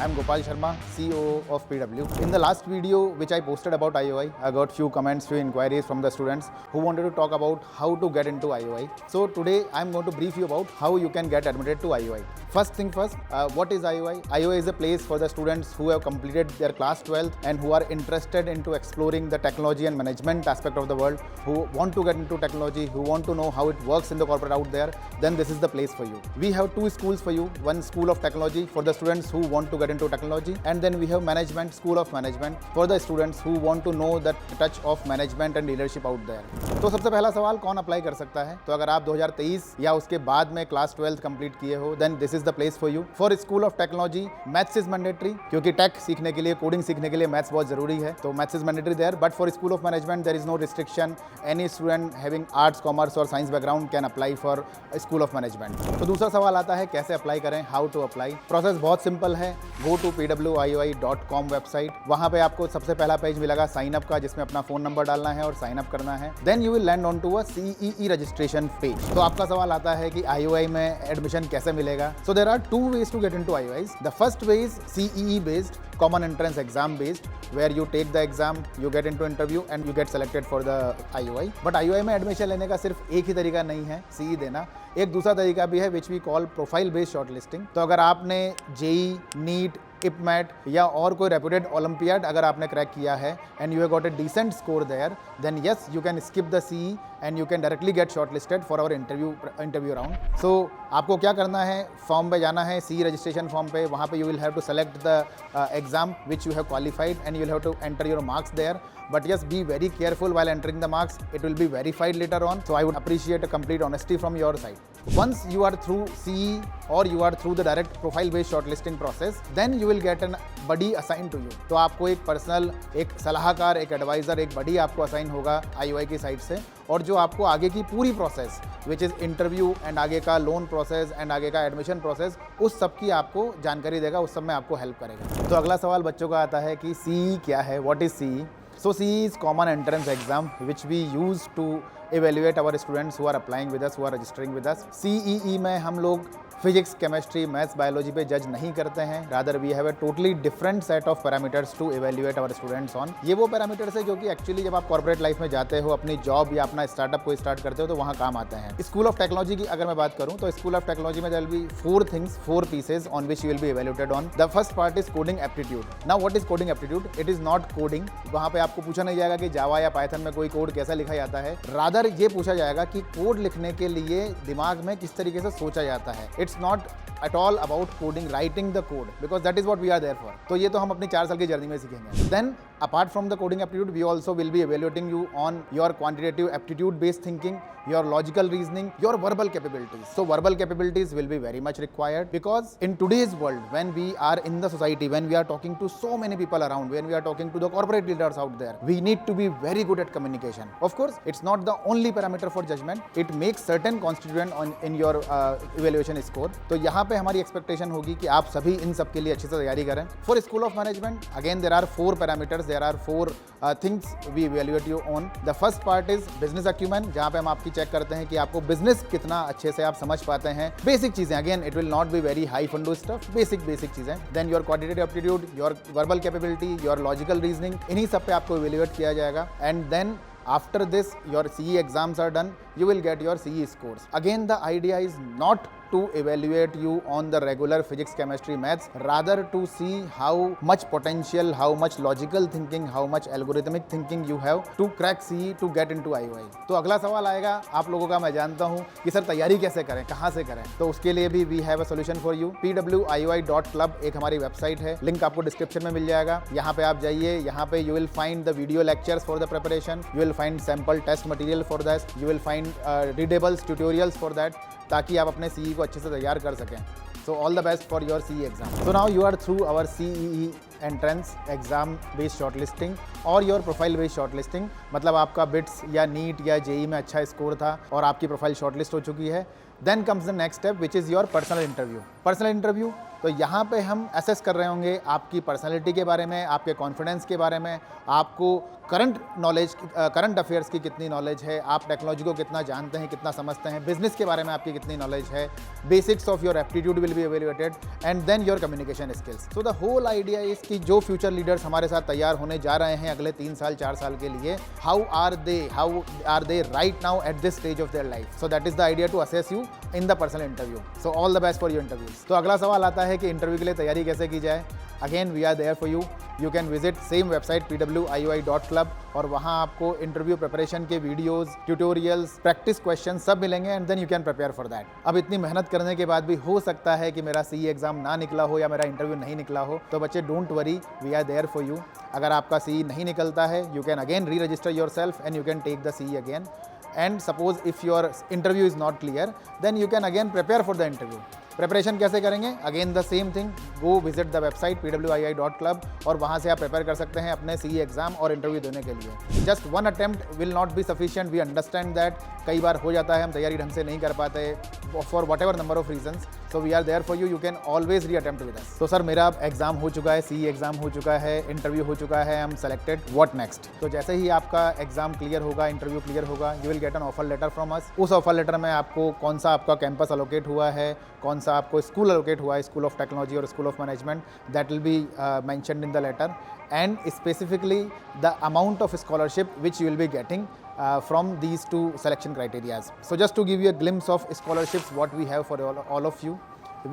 I'm Gopal Sharma, CEO of PW. In the last video which I posted about IOI, I got few comments, few inquiries from the students who wanted to talk about how to get into IOI. So today I'm going to brief you about how you can get admitted to IOI. First thing first, what is IOI? IOI is a place for the students who have completed their class 12th and who are interested into exploring the technology and management aspect of the world, who want to get into technology, who want to know how it works in the corporate out there, then this is the place for you. We have two schools for you. One school of technology for the students who want to get into technology, and then we have management, school of management for the students who want to know the touch of management and leadership out there. तो सबसे पहला सवाल कौन apply कर सकता है? तो अगर आप 2023 या उसके बाद में क्लास 12th कंप्लीट किए हो, then this is the place for you. For school of technology maths is mandatory, क्योंकि टेक सीखने के लिए, कोडिंग सीखने के लिए मैथ्स बहुत जरूरी है, तो maths is mandatory there. But for school of management there is no restriction. Any student having arts, commerce और science background can apply for school of management. तो दूसरा सवाल आता है कैसे अप्लाई करें, हाउ टू अप्लाई. प्रोसेस बहुत simple है. Go to pwioi.com website. वहां पे आपको सबसे पहला पेज मिलेगा साइन अप का, जिसमें अपना फोन नंबर डालना है और साइन अप करना है. Then you will land on to a CEE registration page. तो आपका सवाल आता है कि IOI में एडमिशन कैसे मिलेगा. So there are two ways to get into IOI. The first way is CEE based, common entrance exam based, where you take the exam, you get into interview and you get selected for the IOI. But IOI में admission लेने का सिर्फ एक ही तरीका नहीं है CE देना, एक दूसरा तरीका भी है which we call profile based shortlisting. तो अगर आपने JEE, NEET, IPMAT या और कोई रेप्यूटेड ओलंपियाड अगर आपने क्रैक किया है and you have got a decent score there, then yes you can skip the CE and you can directly get shortlisted for our interview round. So आपको क्या करना है, फॉर्म पे जाना है, CE रजिस्ट्रेशन फॉर्म पे. वहाँ पे you will have to select the exam which you have qualified and you will have to enter your marks there. But yes, be very careful while entering the marks. It will be verified later on. So I would appreciate a complete honesty from your side. Once you are through CE or you are through the direct profile based shortlisting process, then you will get an buddy assigned to you. तो आपको एक personal, एक सलाहकार, एक adviser, एक बडी आपको assign होगा IOI की साइड से, और जो आपको आगे की पूरी process which is interview and आगे का लोन प्रोसेस एंड आगे का एडमिशन प्रोसेस, उस सब की आपको जानकारी देगा, उस सब में आपको हेल्प करेगा. तो अगला सवाल बच्चों का आता है कि CE क्या है, what is CE. So CE is common entrance exam which we use to evaluate our students who are applying with us, who are registering with us. CEE में हम लोग फिजिक्स, केमिस्ट्री, मैथ्स, बायोलॉजी पे जज नहीं करते हैं. Rather we have a totally different set of parameters to evaluate our students on. ये वो पैरामीटर्स है जो कि एक्चुअली जब आप कॉर्पोरेट लाइफ में जाते हो, अपनी जॉब या अपना स्टार्टअप को स्टार्ट करते हो, तो वहाँ काम आते हैं. स्कूल ऑफ टेक्नोलॉजी की अगर मैं बात करूँ तो स्कूल ऑफ टेक्नोलॉजी में there will be 4 things, 4 pieces on which you will be evaluated on. The first part is coding aptitude. Now what is coding aptitude? It is not coding. वहाँ पे आपको पूछा नहीं जाएगा कि जावा या पाइथन में कोई कोड कैसा लिखा जाता है. रादर ये पूछा जाएगा कि कोड लिखने के लिए दिमाग में किस तरीके से सोचा जाता है. It's not at all about coding, writing the code, because that is what we are there for. तो ये तो हम अपनी 4 साल की जर्नी में सीखेंगे. Then apart from the coding aptitude, we also will be evaluating you on your quantitative aptitude based thinking, your logical reasoning, your verbal capabilities. So verbal capabilities will be very much required, because in today's world, when we are in the society, when we are talking to so many people around, when we are talking to the corporate leaders out there, we need to be very good at communication. Of course, it's not the only parameter for judgment. It makes certain constituent in your evaluation score. तो यहाँ पे हमारी expectation होगी कि आप सभी इन सब के लिए अच्छे से तैयारी करें. For school of management again there are 4 parameters, there are 4 things we evaluate you on. The first part is business acumen, जहाँ पे हम आपकी चेक करते हैं कि आपको बिजनेस कितना अच्छे से आप समझ पाते हैं. बेसिक चीजें, again it will not be very high फंडू स्टफ, बेसिक चीजें. Then your quantitative aptitude, your verbal capability, your logical reasoning, इन्हीं सब पे आपको इवैल्यूएट किया जाएगा. And then after this your CE exams are done, you will get your CE scores. Again, the idea is not to evaluate you on the regular physics, chemistry, maths, rather to see how much potential, how much logical thinking, how much algorithmic thinking you have to crack CE to get into IOI. तो अगला सवाल आएगा आप लोगों का, मैं जानता हूँ कि सर तैयारी कैसे करें, कहाँ से करें. तो उसके लिए भी we have a solution for you. pwioi.club एक हमारी वेबसाइट है, लिंक आपको डिस्क्रिप्शन में मिल जाएगा. यहाँ पे आप जाइए, यहाँ पे you will find the video lectures for the preparation, you will find sample test material for that, you will find readables tutorials for that, ताकि आप अपने CE को अच्छे से तैयार कर सकें. So all the best for your CE exam. So now you are through our CEE entrance exam based shortlisting और योर प्रोफाइल बेस्ड शॉर्टलिस्टिंग. मतलब आपका बिट्स या नीट या JEE में अच्छा स्कोर था और आपकी प्रोफाइल शॉर्टलिस्ट हो चुकी है. Then comes the next step which is your personal interview. Personal interview तो यहाँ पे हम असेस कर रहे होंगे आपकी पर्सनैलिटी के बारे में, आपके कॉन्फिडेंस के बारे में, आपको करंट नॉलेज, करंट अफेयर्स की कितनी नॉलेज है, आप टेक्नोलॉजी को कितना जानते हैं, कितना समझते हैं, बिजनेस के बारे में आपकी कितनी नॉलेज है, basics of your aptitude will be evaluated and then your communication skills. So the whole idea is कि जो फ्यूचर लीडर्स हमारे साथ तैयार होने जा रहे हैं अगले 3 साल 4 साल के लिए, how are they right now at this stage of their life. So that is the idea to assess you in the personal interview. So all the best for your interviews. तो अगला सवाल आता है कि इंटरव्यू के लिए तैयारी कैसे की जाए। Again we are there for you. You can visit same website pwioi.club और वहाँ आपको इंटरव्यू प्रिपरेशन के वीडियोस, ट्यूटोरियल्स, प्रैक्टिस क्वेश्चन सब मिलेंगे and then you can prepare for that. अब इतनी मेहनत करने के बाद भी हो सकता है कि मेरा CE एग्जाम ना निकला हो या मेरा इंटरव्यू नहीं निकला हो, तो बच्चे don't worry, we are there for you. अगर आपका CE नहीं निकलता है, you can again re register yourself and you can take the CE again. And suppose if your interview is not clear, then you can again prepare for the interview. Preparation कैसे करेंगे? Again the same thing, go visit the website pwioi.club और वहाँ से आप prepare कर सकते हैं अपने CE एग्जाम और इंटरव्यू देने के लिए। Just one attempt will not be sufficient, we understand that. कई बार हो जाता है हम तैयारी ढंग से नहीं कर पाते for whatever number of reasons, so we are there for you, you can always re attempt with us. तो सर मेरा एग्जाम हो चुका है, CE एग्जाम हो चुका है, इंटरव्यू हो चुका है, I am selected, what next? तो जैसे ही आपका एग्जाम क्लियर होगा, इंटरव्यू क्लियर होगा, you will get an offer letter from us. उस ऑफर लेटर में आपको कौन सा आपका कैंपस अलोकेट हुआ है, कौन सा आपको स्कूल अलोकेट हुआ है, स्कूल ऑफ टेक्नोलॉजी और school of management, that will be mentioned in the letter and specifically the amount of scholarship which you will be getting from these two selection criterias. So just to give you a glimpse of scholarships what we have for all of you,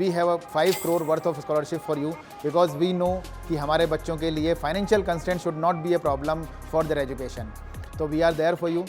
we have a 5 crore worth of scholarship for you because we know कि हमारे बच्चों के लिए financial constraint should not be a problem for their education. So we are there for you.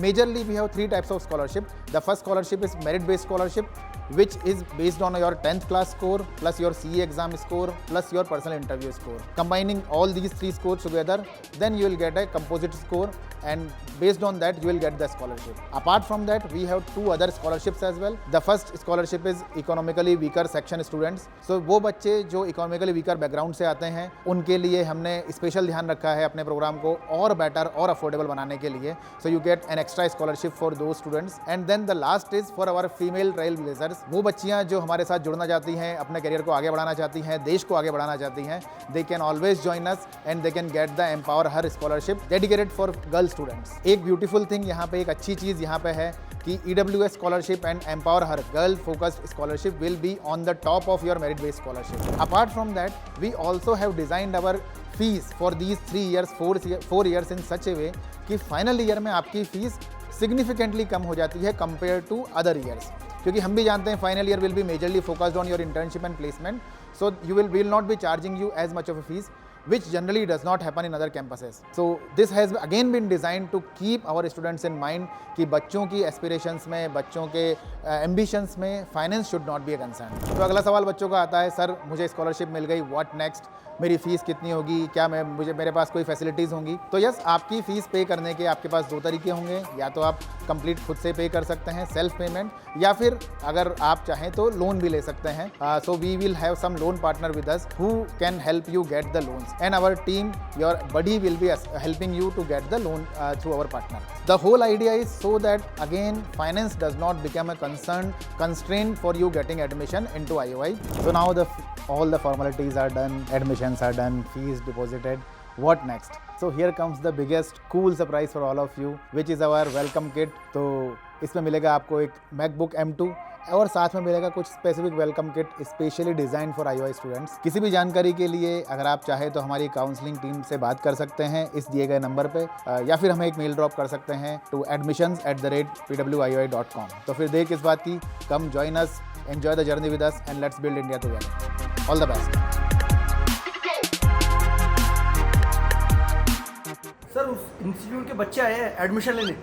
Majorly we have 3 types of scholarship. The first scholarship is merit based scholarship which is based on your 10th class score plus your CE exam score plus your personal interview score. Combining all these 3 scores together, then you will get a composite score and based on that you will get the scholarship. Apart from that, we have 2 other scholarships as well. The first scholarship is economically weaker section students. So वो बच्चे जो economically weaker background से आते हैं उनके लिए हमने special ध्यान रखा है अपने प्रोग्राम को और बेटर और अफोर्डेबल बनाने के लिए. So you get an extra scholarship for those students. And then the last is for our female trailblazers. वो बच्चियाँ जो हमारे साथ जुड़ना चाहती हैं, अपने करियर को आगे बढ़ाना चाहती हैं, देश को आगे बढ़ाना चाहती हैं, they can always join us and they can get the Empower Her scholarship dedicated for girl students. एक ब्यूटीफुल थिंग यहाँ पे, एक अच्छी चीज़ यहाँ पे है कि EWS scholarship and empower her girl focused scholarship will be on the top of your merit based scholarship. Apart from that we also have designed our fees for these 3 years 4 years in such a way कि final year में आपकी fees significantly कम हो जाती है compare to other years, क्योंकि हम भी जानते हैं final year will be majorly focused on your internship and placement. So we will not be charging you as much of a fees which generally does not happen in other campuses. So this has again been designed to keep our students in mind कि बच्चों की aspirations में, बच्चों के ambitions में finance should not be a concern. तो अगला सवाल बच्चों का आता है, सर मुझे स्कॉलरशिप मिल गई, what next? मेरी फ़ीस कितनी होगी, क्या मेरे पास कोई फैसिलिटीज़ होंगी? तो यस, आपकी फ़ीस पे करने के आपके पास 2 तरीके होंगे. या तो आप कंप्लीट खुद से पे कर सकते हैं, सेल्फ पेमेंट, या फिर अगर आप चाहें तो लोन भी ले सकते हैं. So we will have some loan partner with us who can help you get the loans and our team, your buddy will be helping you to get the loan through our partner. The whole idea is so that again finance does not become a constraint for you getting admission into IOI. So now all the formalities are done, admissions are done, fees deposited. What next? So here comes the biggest cool surprise for all of you, which is our welcome kit. तो इसमें मिलेगा आपको एक MacBook M2 और साथ में मिलेगा कुछ specific welcome kit specially design for IOI students. किसी भी जानकारी के लिए अगर आप चाहें तो हमारी काउंसलिंग टीम से बात कर सकते हैं इस दिए गए नंबर पे, या फिर हमें एक मेल ड्रॉप कर सकते हैं टू admissions@pwioi.com. तो फिर देर किस बात की, come join us, enjoy the journey with us and let's build India together. All the best. Sir उस इंस्टीट्यूट के बच्चे आए हैं एडमिशन लेने,